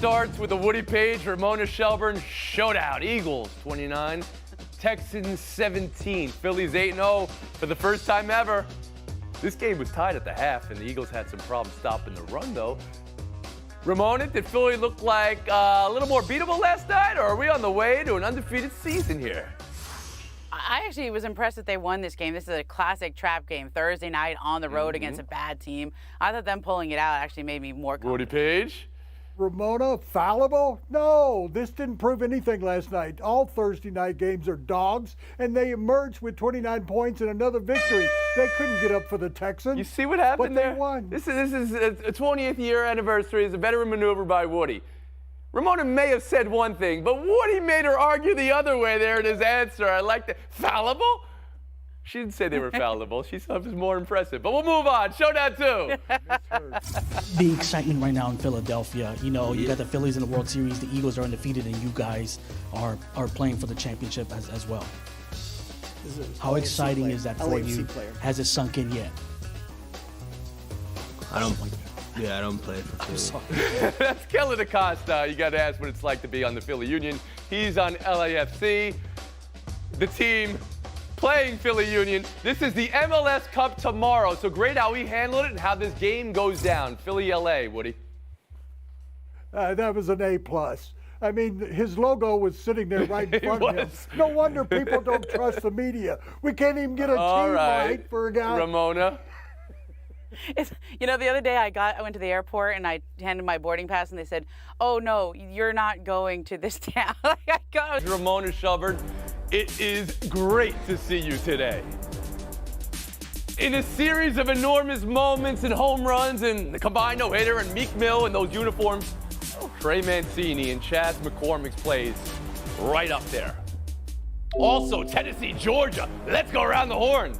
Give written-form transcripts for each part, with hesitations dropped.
starts with a Woody Page, Ramona Shelburne showdown. Eagles 29, Texans 17. Phillies 8-0 for the first time ever. This game was tied at the half, and the Eagles had some problems stopping the run, though. Ramona, did Philly look like a little more beatable last night, or are we on the way to an undefeated season here? I actually was impressed that they won this game. This is a classic trap game, Thursday night on the road against a bad team. I thought them pulling it out actually made me more confident. Woody Page? Ramona, fallible? No, this didn't prove anything last night. All Thursday night games are dogs, and they emerged with 29 points and another victory. They couldn't get up for the Texans. You see what happened there? But they won. This is a 20th year anniversary. It's a veteran maneuver by Woody. Ramona may have said one thing, but Woody made her argue the other way there in his answer. I like that. Fallible? She didn't say they were fallible. She thought it was more impressive. But we'll move on. Showdown 2. The excitement right now in Philadelphia. You know, you got the Phillies in the World Series. The Eagles are undefeated, and you guys are playing for the championship as well. How exciting is that for you? Has it sunk in yet? I don't play for Philly. That's Kelly DaCosta. You got to ask what it's like to be on the Philly Union. He's on LAFC. The team playing Philly Union. This is the MLS Cup tomorrow. So great how we handled it and how this game goes down. Philly, LA, Woody. That was an A+. I mean, his logo was sitting there right in front of him. No wonder people don't trust the media. We can't even get a team right for a guy. Ramona. You know, the other day I went to the airport and I handed my boarding pass and they said, "Oh no, you're not going to this town." Ramona Shelburne, it is great to see you today. In a series of enormous moments and home runs and the combined no-hitter and Meek Mill in those uniforms, Trey Mancini and Chas McCormick's plays right up there. Also, Tennessee, Georgia. Let's go around the horn.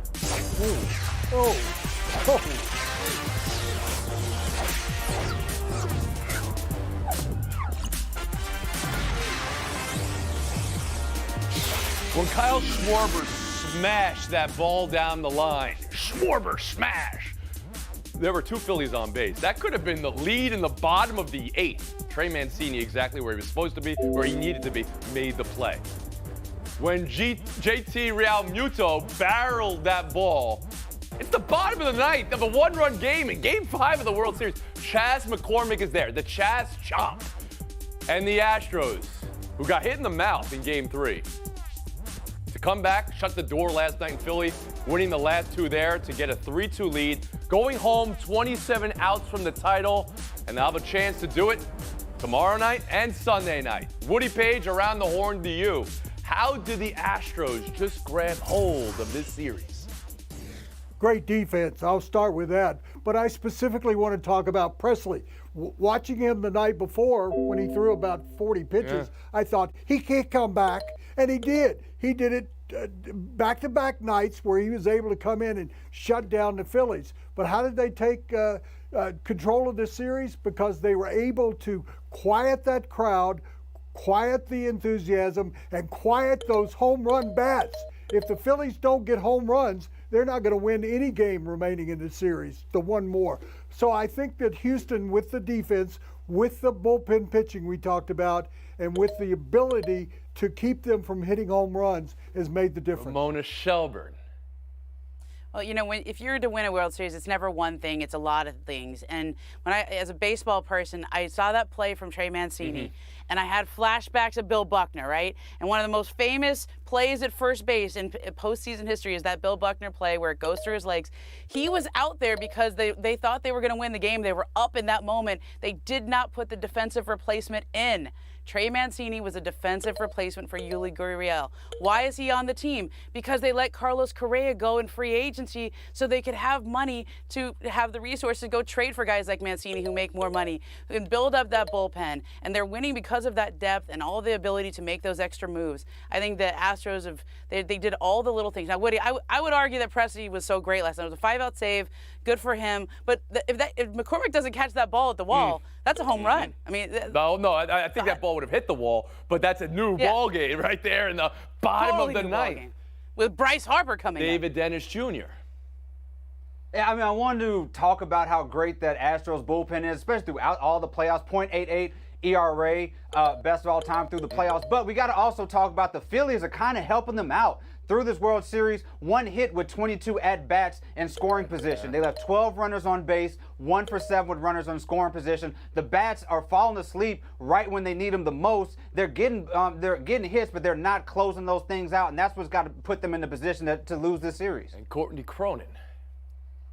Oh. When Kyle Schwarber smashed that ball down the line, Schwarber smash, there were two Phillies on base. That could have been the lead in the bottom of the 8th. Trey Mancini, exactly where he was supposed to be, where he needed to be, made the play. When JT Realmuto barreled that ball, it's the bottom of the 9th of a one-run game in Game 5 of the World Series. Chas McCormick is there, the Chas Chomp. And the Astros, who got hit in the mouth in Game 3. To come back, shut the door last night in Philly, winning the last 2 there to get a 3-2 lead, going home 27 outs from the title, and they'll have a chance to do it tomorrow night and Sunday night. Woody Page, around the horn to you. How did the Astros just grab hold of this series? Great defense. I'll start with that. But I specifically want to talk about Presley. Watching him the night before when he threw about 40 pitches, I thought he can't come back. And he did. He did it back-to-back nights where he was able to come in and shut down the Phillies. But how did they take control of this series? Because they were able to quiet that crowd, quiet the enthusiasm, and quiet those home run bats. If the Phillies don't get home runs, they're not going to win any game remaining in the series, the one more. So I think that Houston, with the defense, with the bullpen pitching we talked about, and with the ability to keep them from hitting home runs, has made the difference. Ramona Shelburne. Well, you know, if you're to win a World Series, it's never one thing, it's a lot of things. And when as a baseball person, I saw that play from Trey Mancini, and I had flashbacks of Bill Buckner, right? And one of the most famous plays at first base in postseason history is that Bill Buckner play where it goes through his legs. He was out there because they thought they were going to win the game. They were up in that moment. They did not put the defensive replacement in. Trey Mancini was a defensive replacement for Yuli Gurriel. Why is he on the team? Because they let Carlos Correa go in free agency so they could have money to have the resources to go trade for guys like Mancini who make more money and build up that bullpen. And they're winning because of that depth and all the ability to make those extra moves. I think the Astros they did all the little things. Now, Woody, I would argue that Presley was so great last night. It was a 5-out save, good for him. But if McCormick doesn't catch that ball at the wall, that's a home run. I mean, No, I think that ball would have hit the wall, but that's a new ball game right there in the bottom of the 9th. With Bryce Harper coming in. David Dennis Jr. Yeah, I mean, I wanted to talk about how great that Astros bullpen is, especially throughout all the playoffs. .88 ERA, best of all time through the playoffs. But we got to also talk about the Phillies are kind of helping them out through this World Series. One hit with 22 at-bats in scoring position. They left 12 runners on base, 1 for 7 with runners on scoring position. The bats are falling asleep right when they need them the most. They're getting hits, but they're not closing those things out, and that's what's got to put them in the position to lose this series. And Courtney Cronin.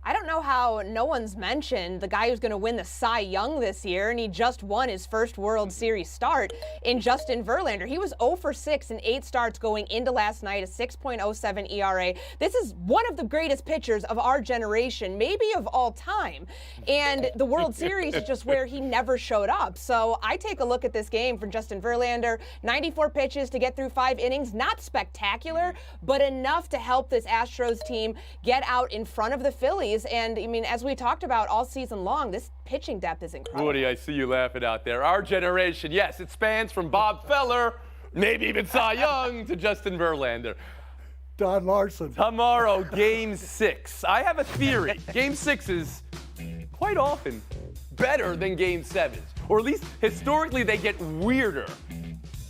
I don't know how no one's mentioned the guy who's going to win the Cy Young this year, and he just won his first World Series start in Justin Verlander. He was 0 for 6 in 8 starts going into last night, a 6.07 ERA. This is one of the greatest pitchers of our generation, maybe of all time. And the World Series is just where he never showed up. So I take a look at this game from Justin Verlander, 94 pitches to get through 5 innings. Not spectacular, but enough to help this Astros team get out in front of the Phillies. And, I mean, as we talked about all season long, this pitching depth is incredible. Woody, I see you laughing out there. Our generation, yes, it spans from Bob Feller, maybe even Cy Young, to Justin Verlander. Don Larson. Tomorrow, Game 6. I have a theory. Game 6 is quite often better than Game 7s. Or at least, historically, they get weirder.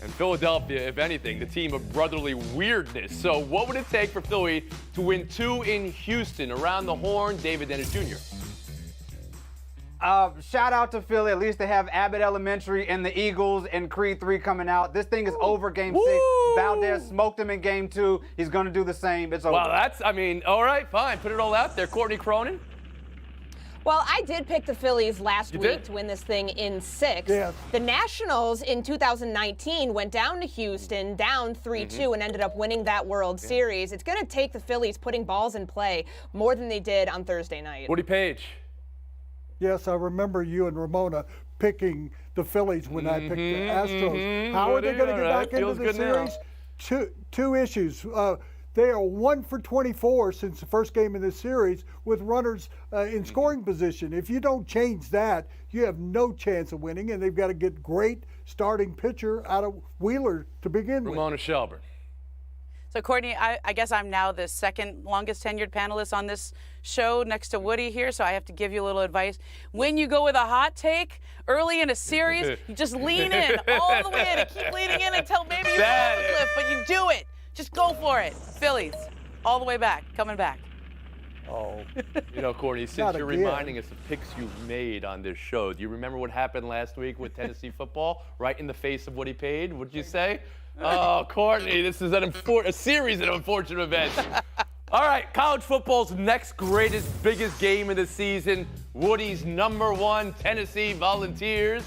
And Philadelphia, if anything, the team of brotherly weirdness. So what would it take for Philly to win 2 in Houston? Around the horn, David Dennis Jr. Shout out to Philly. At least they have Abbott Elementary and the Eagles and Creed 3 coming out. This thing is over Game 6. Valdez smoked him in Game 2. He's going to do the same. It's over. Well, all right, fine. Put it all out there. Courtney Cronin? Well, I did pick the Phillies last You week did? to win this thing in 6. Yeah. The Nationals in 2019 went down to Houston, down 3-2, and ended up winning that World Series. It's going to take the Phillies putting balls in play more than they did on Thursday night. Woody Page? Yes, I remember you and Ramona picking the Phillies when I picked the Astros. How are they going to get back into the series? Two issues. They are 1 for 24 since the first game of this series with runners in scoring position. If you don't change that, you have no chance of winning, and they've got to get great starting pitcher out of Wheeler to begin with. Ramona Shelburne. So, Courtney, I guess I'm now the second longest tenured panelist on this show next to Woody here, so I have to give you a little advice. When you go with a hot take early in a series, you just lean in all the way in and keep leaning in until maybe you fall off the cliff, but you do it. Just go for it. Phillies, all the way back, coming back. Oh, You know, Courtney, since Not you're again. reminding us of picks you've made on this show, do you remember what happened last week with Tennessee football? Right in the face of Woody Page, what did you say? Oh, Courtney, this is a series of unfortunate events. All right, college football's next greatest, biggest game of the season. Woody's number 1 Tennessee Volunteers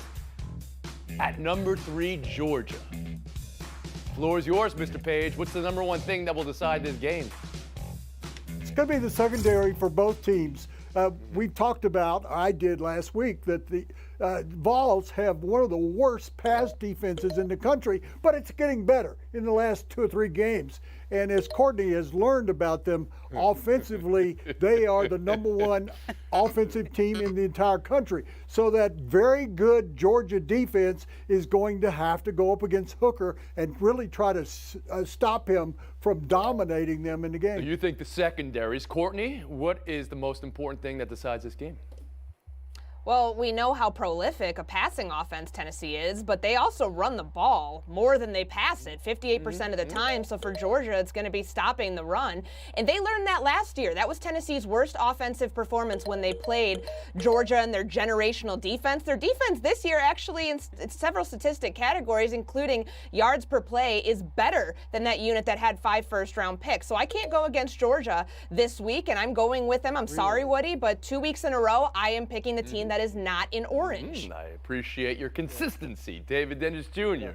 at number 3 Georgia. Floor is yours, Mr. Page. What's the number 1 thing that will decide this game? it's going to be the secondary for both teams. We've talked about, I did last week, that the Vols have one of the worst pass defenses in the country, but it's getting better in the last 2 or 3 games. And as Courtney has learned about them offensively, they are the number 1 offensive team in the entire country. So that very good Georgia defense is going to have to go up against Hooker and really try to stop him from dominating them in the game. So you think the secondaries. Courtney, what is the most important thing that decides this game? Well, we know how prolific a passing offense Tennessee is, but they also run the ball more than they pass it, 58% of the time. So for Georgia, it's going to be stopping the run. And they learned that last year. That was Tennessee's worst offensive performance when they played Georgia and their generational defense. Their defense this year, actually, in several statistic categories, including yards per play, is better than that unit that had 5 first-round picks. So I can't go against Georgia this week, and I'm going with them. I'm sorry, Woody, but 2 weeks in a row, I am picking the team that is not in orange. I appreciate your consistency, David Dennis Jr.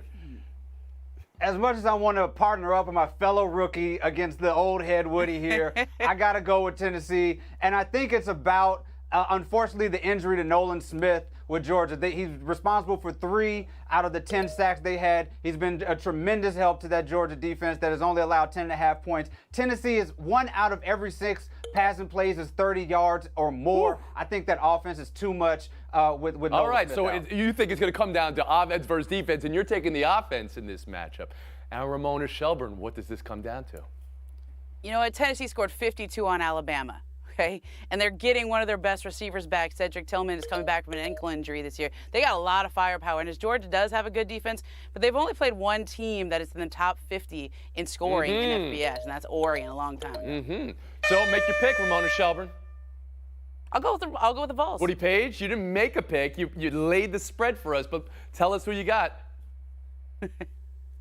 As much as I want to partner up with my fellow rookie against the old head Woody here, I got to go with Tennessee. And I think it's about, unfortunately, the injury to Nolan Smith with Georgia. He's responsible for 3 out of the 10 sacks they had. He's been a tremendous help to that Georgia defense that has only allowed 10.5 points. Tennessee is 1 out of every 6 passing plays is 30 yards or more. Ooh. I think that offense is too much with Nolan All right, Smith so out. you think it's going to come down to offense versus defense, and you're taking the offense in this matchup. And Ramona Shelburne, what does this come down to? You know what? Tennessee scored 52 on Alabama. okay? And they're getting one of their best receivers back. Cedric Tillman is coming back from an ankle injury this year. They got a lot of firepower. And as Georgia does have a good defense, but they've only played one team that is in the top 50 in scoring in FBS, and that's Oregon a long time ago. So make your pick, Ramona Shelburne. I'll go with the Vols. Woody Page, you didn't make a pick. You laid the spread for us, but tell us who you got.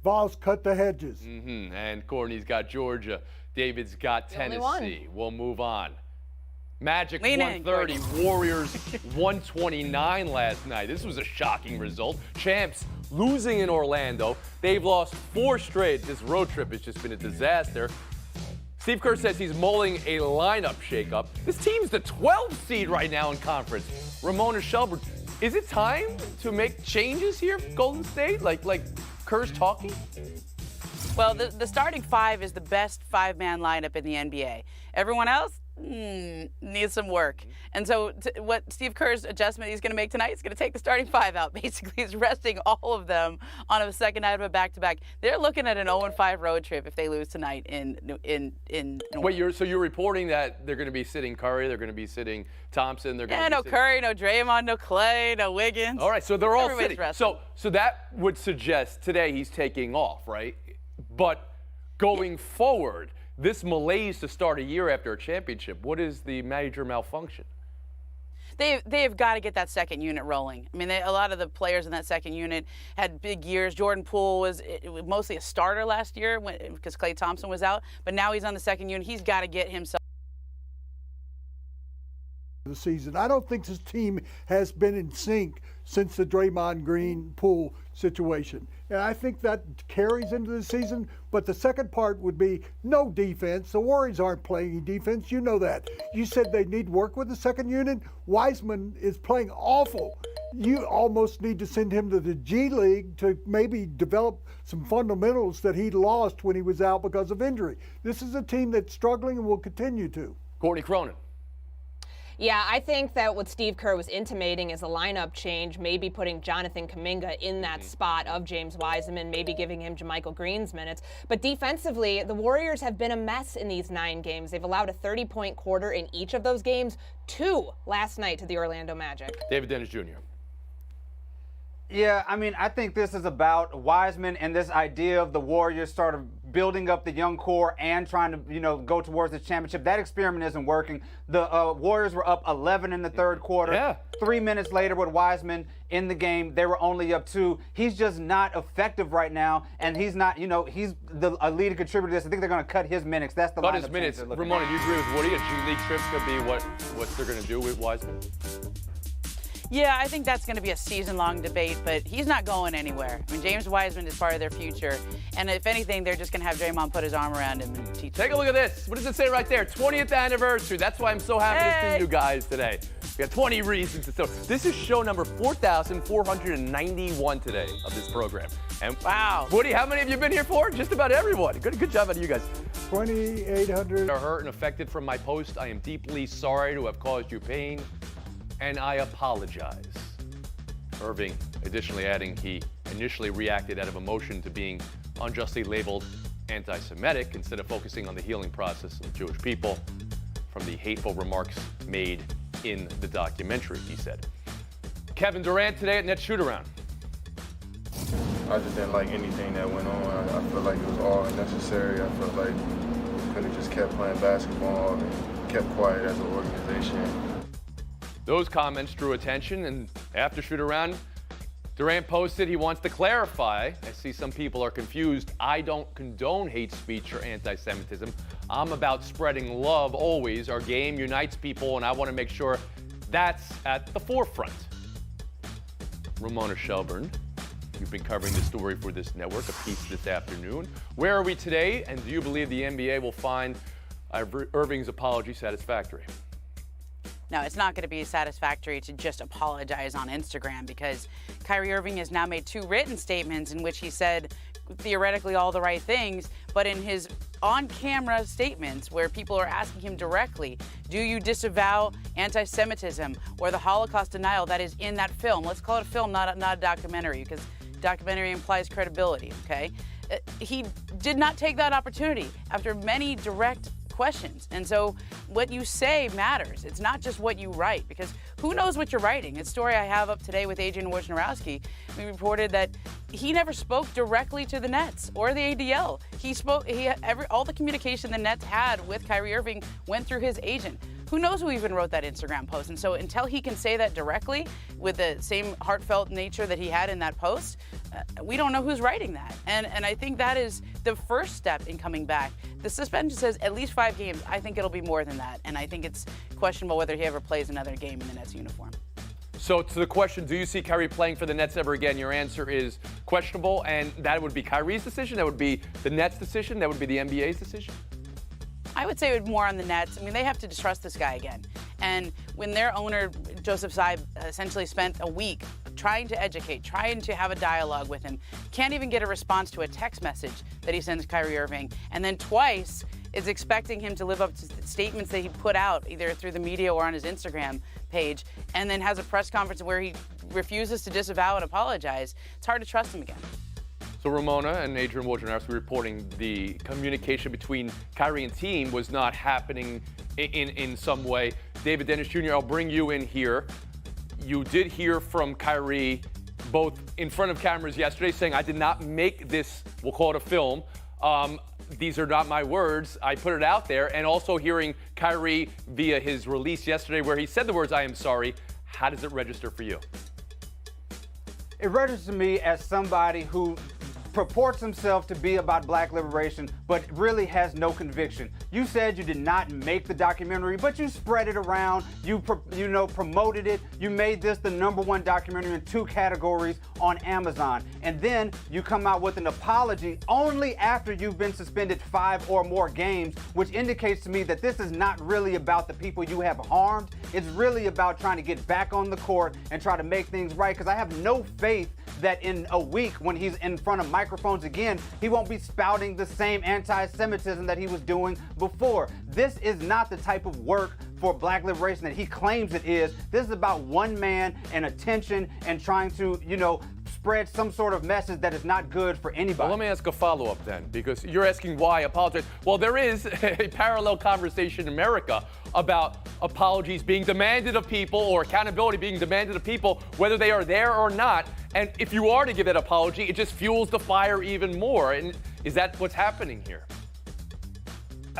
Vols cut the hedges. And Courtney's got Georgia. David's got Tennessee. We'll move on. Magic Lean in, 130, Warriors 129 last night. This was a shocking result. Champs losing in Orlando. They've lost 4 straight. This road trip has just been a disaster. Steve Kerr says he's mulling a lineup shakeup. This team's the 12th seed right now in conference. Ramona Shelburne, is it time to make changes here, Golden State? Like Kerr's talking? Well, the starting 5 is the best 5-man lineup in the NBA. Everyone else needs some work. And so what Steve Kerr's adjustment he's going to make tonight is going to take the starting 5 out. Basically, he's resting all of them on a second night of a back-to-back. They're looking at an 0-5 road trip if they lose tonight in Wait, you're reporting that they're going to be sitting Curry, they're going to be sitting Thompson, they're going to be no sitting... Curry, no Draymond, no Clay, no Wiggins. All right, so they're all Everybody's sitting. resting. So that would suggest today he's taking off, right? But going forward, this malaise to start a year after a championship, what is the major malfunction? They've got to get that second unit rolling. I mean, a lot of the players in that second unit had big years. Jordan Poole was mostly a starter last year because Klay Thompson was out, but now he's on the second unit. He's got to get himself The season. I don't think this team has been in sync since the Draymond Green Poole situation. And I think that carries into the season. But the second part would be no defense. The Warriors aren't playing defense. You know that. You said they need work with the second unit. Wiseman is playing awful. You almost need to send him to the G League to maybe develop some fundamentals that he lost when he was out because of injury. This is a team that's struggling and will continue to. Courtney Cronin. Yeah, I think that what Steve Kerr was intimating is a lineup change, maybe putting Jonathan Kuminga in that spot of James Wiseman, maybe giving him JaMychal Green's minutes. But defensively, the Warriors have been a mess in these 9 games. They've allowed a 30-point quarter in each of those games, 2 last night to the Orlando Magic. David Dennis Jr. Yeah, I mean, I think this is about Wiseman and this idea of the Warriors sort of building up the young core and trying to, go towards the championship. That experiment isn't working. The Warriors were up 11 in the third quarter. Yeah. 3 minutes later with Wiseman in the game, they were only up 2. He's just not effective right now, and he's not, he's a leading contributor to this. I think they're going to cut his minutes. That's the Cut lineup his minutes. change they're looking Ramona, at. do you agree with Woody? A G League trip could be what they're going to do with Wiseman? Yeah, I think that's going to be a season-long debate, but he's not going anywhere. I mean, James Wiseman is part of their future, and if anything, they're just going to have Draymond put his arm around him and teach Take a look at this. What does it say right there? 20th anniversary. That's why I'm so happy to see you guys today. We got 20 reasons to celebrate. This is show number 4,491 today of this program. And Wow. Woody, how many have you been here for? Just about everyone. Good job out of you guys. 2,800. Are hurt and affected from my post. I am deeply sorry to have caused you pain, and I apologize. Irving additionally adding he initially reacted out of emotion to being unjustly labeled anti-Semitic instead of focusing on the healing process of the Jewish people from the hateful remarks made in the documentary, he said. Kevin Durant today at Net Shoot-Around. I just didn't like anything that went on. I feel like it was all unnecessary. I felt like we could have just kept playing basketball and kept quiet as an organization. Those comments drew attention, and after Shoot-Around, Durant posted he wants to clarify. I see some people are confused. I don't condone hate speech or anti-Semitism. I'm about spreading love always. Our game unites people, and I want to make sure that's at the forefront. Ramona Shelburne, you've been covering this story for this network, a piece this afternoon. Where are we today, and do you believe the NBA will find Irving's apology satisfactory? No, it's not going to be satisfactory to just apologize on Instagram because Kyrie Irving has now made 2 written statements in which he said theoretically all the right things, but in his on-camera statements where people are asking him directly, do you disavow anti-Semitism or the Holocaust denial that is in that film? Let's call it a film, not a documentary, because documentary implies credibility, okay? He did not take that opportunity after many direct questions. And so what you say matters. It's not just what you write, because who knows what you're writing? A story I have up today with Adrian Wojnarowski, we reported that he never spoke directly to the Nets or the ADL. All the communication the Nets had with Kyrie Irving went through his agent. Who knows who even wrote that Instagram post? And so until he can say that directly with the same heartfelt nature that he had in that post, we don't know who's writing that. And I think that is the first step in coming back. The suspension says at least 5 games. I think it'll be more than that. And I think it's questionable whether he ever plays another game in the Nets uniform. So to the question, do you see Kyrie playing for the Nets ever again? Your answer is questionable, and that would be Kyrie's decision, that would be the Nets' decision, that would be the NBA's decision? I would say it would more on the Nets. I mean, they have to trust this guy again. And when their owner, Joseph Tsai, essentially spent a week trying to educate, trying to have a dialogue with him, can't even get a response to a text message that he sends Kyrie Irving, and then twice is expecting him to live up to statements that he put out either through the media or on his Instagram page, and then has a press conference where he refuses to disavow and apologize, it's hard to trust him again. So Ramona and Adrian Wojnarowski reporting the communication between Kyrie and team was not happening in some way. David Dennis Jr., I'll bring you in here. You did hear from Kyrie both in front of cameras yesterday saying, I did not make this, we'll call it a film. These are not my words. I put it out there. And also hearing Kyrie via his release yesterday where he said the words, I am sorry. How does it register for you? It registers to me as somebody who purports himself to be about black liberation, but really has no conviction. You said you did not make the documentary, but you spread it around. You promoted it. You made this the #1 documentary in 2 categories on Amazon. And then you come out with an apology only after you've been suspended 5 or more games, which indicates to me that this is not really about the people you have harmed. It's really about trying to get back on the court and try to make things right, because I have no faith that in a week when he's in front of microphones again, he won't be spouting the same anti-Semitism that he was doing before. This is not the type of work for black liberation that he claims it is. This is about one man and attention and trying to, spread some sort of message that is not good for anybody. Well, let me ask a follow-up then, because you're asking why apologize. Well, there is a parallel conversation in America about apologies being demanded of people or accountability being demanded of people, whether they are there or not. And if you are to give that apology, it just fuels the fire even more. And is that what's happening here?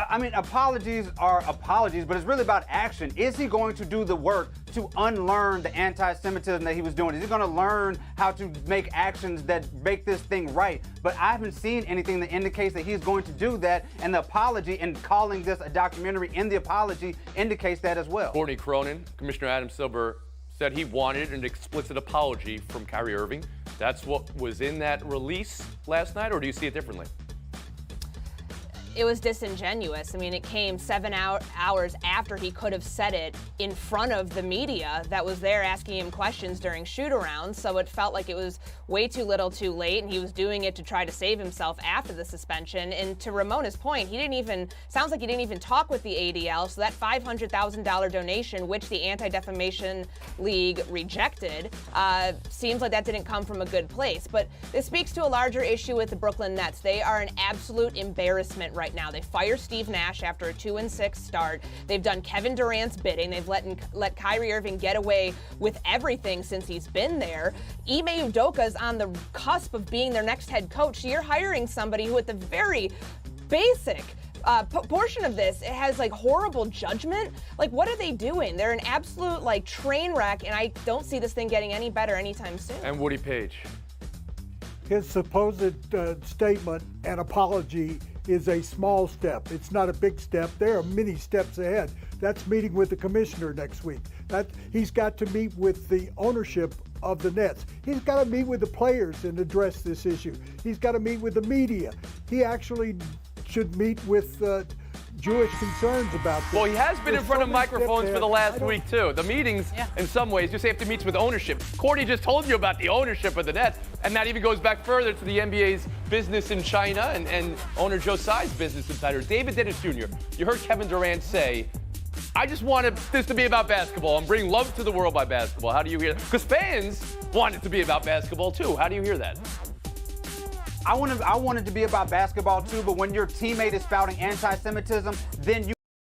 I mean, apologies are apologies, but it's really about action. Is he going to do the work to unlearn the anti-Semitism that he was doing? Is he going to learn how to make actions that make this thing right? But I haven't seen anything that indicates that he's going to do that, and the apology and calling this a documentary in the apology indicates that as well. Courtney Cronin, Commissioner Adam Silver said he wanted an explicit apology from Kyrie Irving. That's what was in that release last night, or do you see it differently? It was disingenuous. I mean, it came 7 hours after he could have said it in front of the media that was there asking him questions during shoot-arounds, so it felt like it was way too little too late, and he was doing it to try to save himself after the suspension. And to Ramona's point, sounds like he didn't even talk with the ADL, so that $500,000 donation, which the Anti-Defamation League rejected, seems like that didn't come from a good place. But this speaks to a larger issue with the Brooklyn Nets. They are an absolute embarrassment right now. They fire Steve Nash after a 2-6 start. They've done Kevin Durant's bidding. They've let Kyrie Irving get away with everything since he's been there. Ime Udoka's on the cusp of being their next head coach. So you're hiring somebody who, at the very basic portion of this, it has horrible judgment. What are they doing? They're an absolute train wreck, and I don't see this thing getting any better anytime soon. And Woody Page. His supposed statement and apology is a small step. It's not a big step. There are many steps ahead. That's meeting with the commissioner next week. He's got to meet with the ownership of the Nets. He's got to meet with the players and address this issue. He's got to meet with the media. He actually should meet with Jewish concerns about this. Well, he has been in front of microphones for the last week, too. The meetings, in some ways, just have to meet with ownership. Courtney just told you about the ownership of the Nets, and that even goes back further to the NBA's business in China and owner Joe Tsai's business insiders. David Dennis Jr., you heard Kevin Durant say, I just wanted this to be about basketball and bring love to the world by basketball. How do you hear that? Because fans want it to be about basketball, too. How do you hear that? I want it to be about basketball too, but when your teammate is spouting anti-Semitism, then you